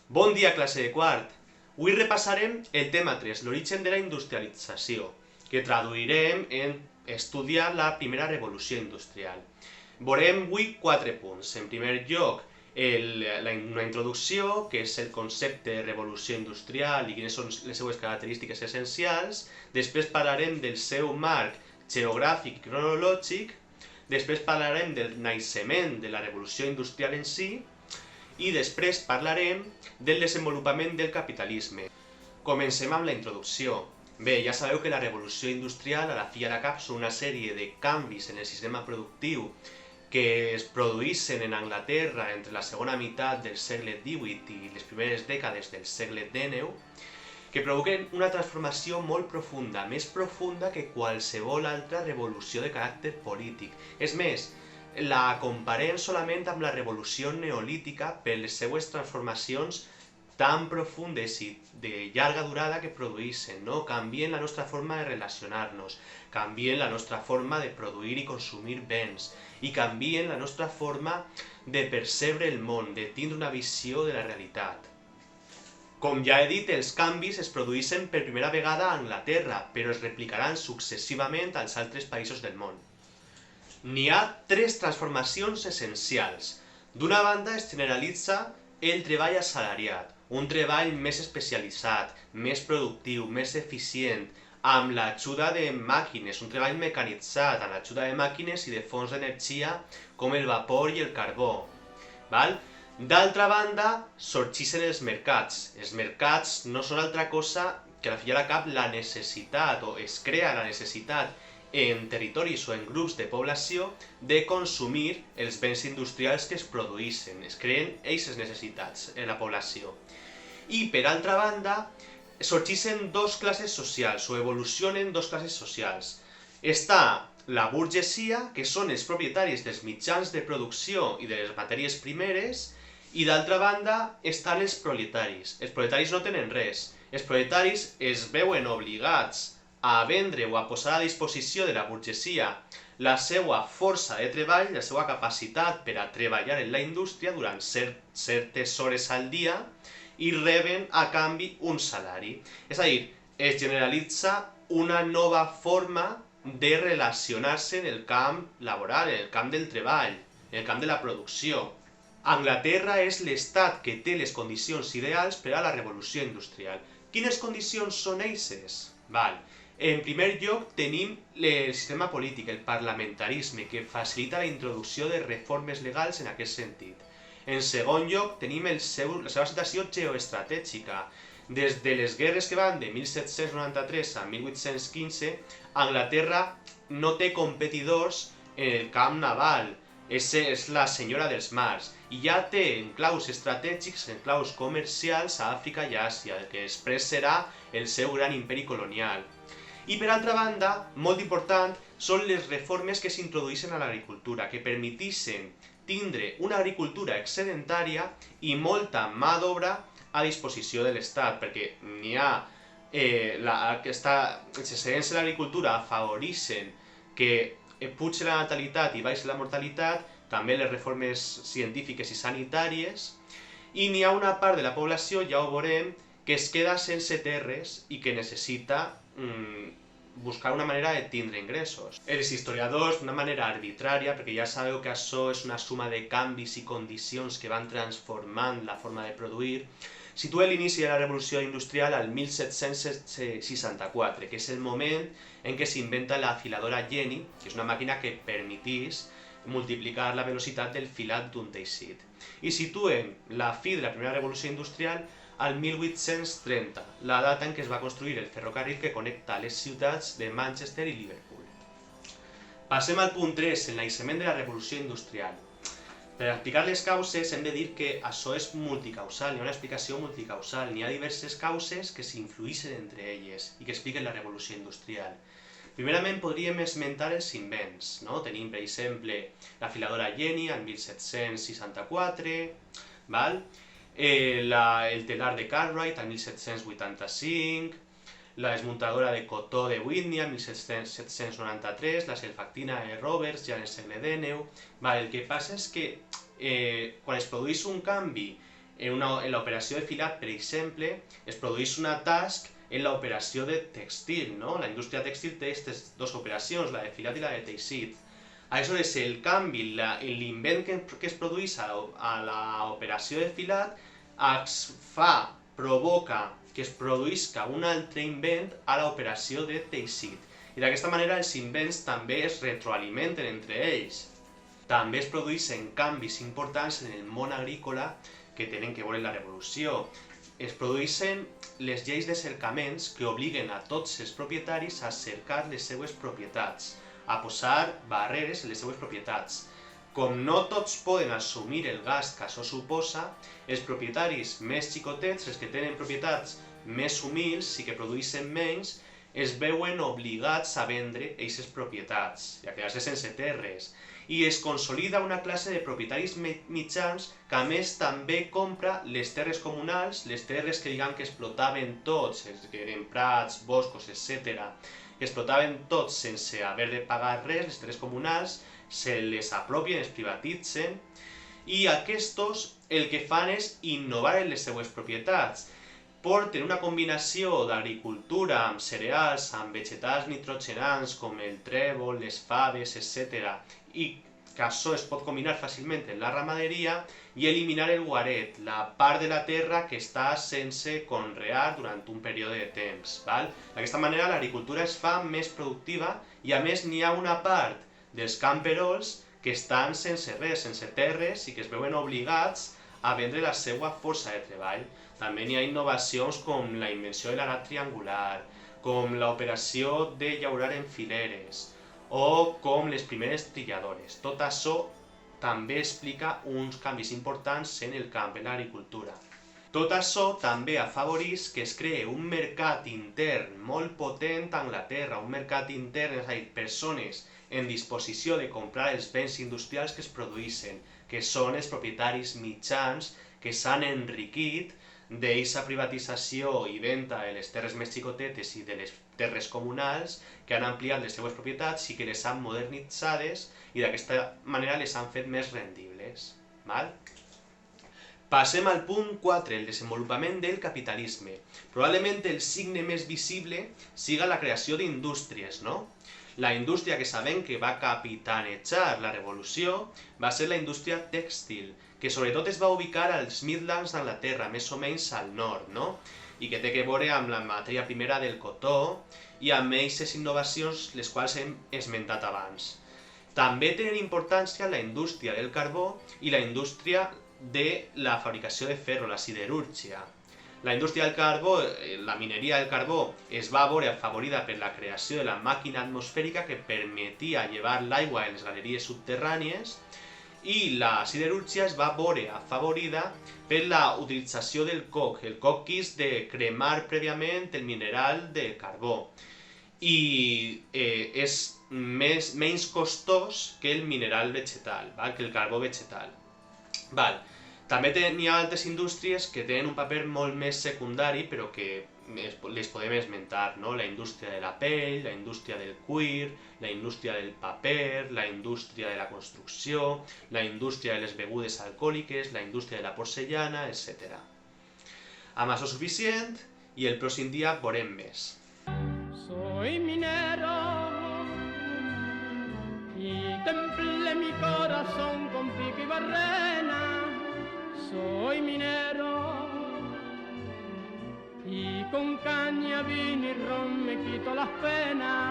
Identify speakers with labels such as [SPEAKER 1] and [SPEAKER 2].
[SPEAKER 1] Bon dia, classe de quart! Avui repassarem el tema 3, l'origen de la industrialització, que traduirem en estudiar la primera revolució industrial. Veurem avui 4 punts. En primer lloc, una introducció, que és el concepte de revolució industrial i quines són les seues característiques essencials. Després parlarem del seu marc geogràfic i cronològic. Després parlarem del naixement de la revolució industrial en si, i després parlarem del desenvolupament del capitalisme. Comencem amb la introducció. Bé, ja sabeu que la revolució industrial, a la fi i a la cap, són una sèrie de canvis en el sistema productiu que es produïssin en Anglaterra entre la segona meitat del segle XVIII i les primeres dècades del segle XIX, que provoquen una transformació molt profunda, més profunda que qualsevol altra revolució de caràcter polític. És més, la comparem solament amb la revolució neolítica per les seues transformacions tan profundes i de llarga durada que produïssin, no? Canvien la nostra forma de relacionar-nos, canvien la nostra forma de produir i consumir béns, i canvien la nostra forma de percebre el món, de tindre una visió de la realitat. Com ja he dit, els canvis es produïssin per primera vegada a Anglaterra, però es replicaran successivament als altres països del món. N'hi ha 3 transformacions essencials. D'una banda, es generalitza el treball assalariat, un treball més especialitzat, més productiu, més eficient, amb l'ajuda de màquines, un treball mecanitzat, amb l'ajuda de màquines i de fonts d'energia com el vapor i el carbó. D'altra banda, sorgeixen els mercats. Els mercats no són altra cosa que a la fi i a la cap la necessitat, o es crea la necessitat en territoris o en grups de població de consumir els béns industrials que es produïssin. Es creen aquestes necessitats en la població. I, per altra banda, sorgeixen 2 classes socials, o evolucionen 2 classes socials. Està la burgesia, que són els propietaris dels mitjans de producció i de les matèries primeres, i d'altra banda estan els proletaris. Els proletaris no tenen res. Els proletaris es veuen obligats a vendre o a posar a disposició de la burgesia la seva força de treball, la seva capacitat per a treballar en la indústria durant certes hores al dia, i reben a canvi un salari. És a dir, es generalitza una nova forma de relacionar-se en el camp laboral, en el camp del treball, en el camp de la producció. Anglaterra és l'estat que té les condicions ideals per a la revolució industrial. Quines condicions són aquestes? En primer lloc tenim el sistema polític, el parlamentarisme, que facilita la introducció de reformes legals en aquest sentit. En segon lloc tenim la seva situació geoestratègica. Des de les guerres que van de 1793 a 1815, Anglaterra no té competidors en el camp naval, és la senyora dels mars, i ja té enclaus estratègics, enclaus comercials a Àfrica i Àsia, el que després serà el seu gran imperi colonial. I per altra banda, molt important, són les reformes que s'introduïssin a l'agricultura, que permetixen tindre una agricultura excedentària i molta mà d'obra a disposició de l'Estat, perquè n'hi ha els excedents de l'agricultura afavoreixen que pugi la natalitat i baixi la mortalitat, també les reformes científiques i sanitàries, i n'hi ha una part de la població, ja ho veurem, que es queda sense terres i que necessita buscar una manera de tindre ingressos. Els historiadors, d'una manera arbitrària, perquè ja sabeu que això és una suma de canvis i condicions que van transformant la forma de produir, situa l'inici de la revolució industrial al 1764, que és el moment en què s'inventa la filadora Jenny, que és una màquina que permetís multiplicar la velocitat del filat d'un teixit. I situen la fi de la primera revolució industrial al 1830, la data en què es va construir el ferrocarril que connecta les ciutats de Manchester i Liverpool. Passem al punt 3, el naixement de la revolució industrial. Per explicar les causes hem de dir que això és multicausal, hi ha una explicació multicausal, n'hi ha diverses causes que s'influïxen entre elles i que expliquen la revolució industrial. Primerament podríem esmentar els invents, no? Tenim, per exemple, la filadora Jenny al 1764, el telar de Cartwright al 1785, la desmuntadora de cotó de Whitney al 1793, la selfactina de Roberts ja en el segle XIX. El que passa és que quan es produeix un canvi En l'operació de filat, per exemple, es produeix una task en l'operació de textil, no? La indústria textil té aquestes dues operacions, la de filat i la de teixit. Aleshores, el canvi, l'invent que es produeix a l'operació de filat provoca que es produïsca un altre invent a l'operació de teixit. I d'aquesta manera els invents també es retroalimenten entre ells. També es produeixen canvis importants en el món agrícola que tenen que veure la revolució. Es produeixen les lleis de cercaments que obliguen a tots els propietaris a cercar les seues propietats, a posar barreres en les seues propietats. Com no tots poden assumir el gast que això suposa, els propietaris més xicotets, els que tenen propietats més humils i que produeixen menys, es veuen obligats a vendre aquestes propietats i a quedar-se sense terres. I es consolida una classe de propietaris mitjans que a més també compra les terres comunals, les terres que diguem que explotaven tots, que eren prats, boscos, etc., que explotaven tots sense haver de pagar res, les terres comunals, se les apropien, es privatitzen, i aquests el que fan és innovar en les seues propietats. Porten una combinació d'agricultura amb cereals, amb vegetals nitrogenants com el trèvol, les faves, etc. I que això es pot combinar fàcilment en la ramaderia i eliminar el guaret, la part de la terra que està sense conrear durant un període de temps. D'aquesta manera l'agricultura es fa més productiva i a més n'hi ha una part dels camperols que estan sense res, sense terres i que es veuen obligats a vendre la seva força de treball. També n'hi ha innovacions com la invenció de l'arat triangular, com l'operació de llaurar en fileres o com les primeres trilladores. Tot això també explica uns canvis importants en el camp, en l'agricultura. Tot això també afavoreix que es creï un mercat intern molt potent a Anglaterra, un mercat intern, és a dir, persones en disposició de comprar els béns industrials que es produeixen, que són els propietaris mitjans que s'han enriquit d'aquesta privatització i venda de les terres més xicotetes i de les terres comunals, que han ampliat les seues propietats i que les han modernitzades i d'aquesta manera les han fet més rendibles. Passem al punt 4, el desenvolupament del capitalisme. Probablement el signe més visible siga la creació d'indústries, no? La indústria que sabem que va capitanejar la revolució va ser la indústria tèxtil, que sobretot es va ubicar als Midlands d'Anglaterra, més o menys al nord, no? I que té que veure amb la matèria primera del cotó i amb aquestes innovacions les quals hem esmentat abans. També tenen importància la indústria del carbó i la indústria de la fabricació de ferro, la siderúrgia. La indústria del carbó, la mineria del carbó, es va veure afavorida per la creació de la màquina atmosfèrica que permetia llevar l'aigua en les galeries subterrànies i la siderúrgia es va veure afavorida per la utilització del coc. El coc és de cremar prèviament el mineral del carbó i és menys costós que el mineral vegetal, que el carbó vegetal. També n'hi ha altres indústries que tenen un paper molt més secundari però que les podem esmentar, no? La indústria de la pell, la indústria del cuir, la indústria del paper, la indústria de la construcció, la indústria de les begudes alcohòliques, la indústria de la porcellana, etc. Amb això suficient i el pròxim dia veurem més.
[SPEAKER 2] Soy minero y templé mi corazón con pico y barrena. Soy minero y con caña, vino y ron me quito las penas.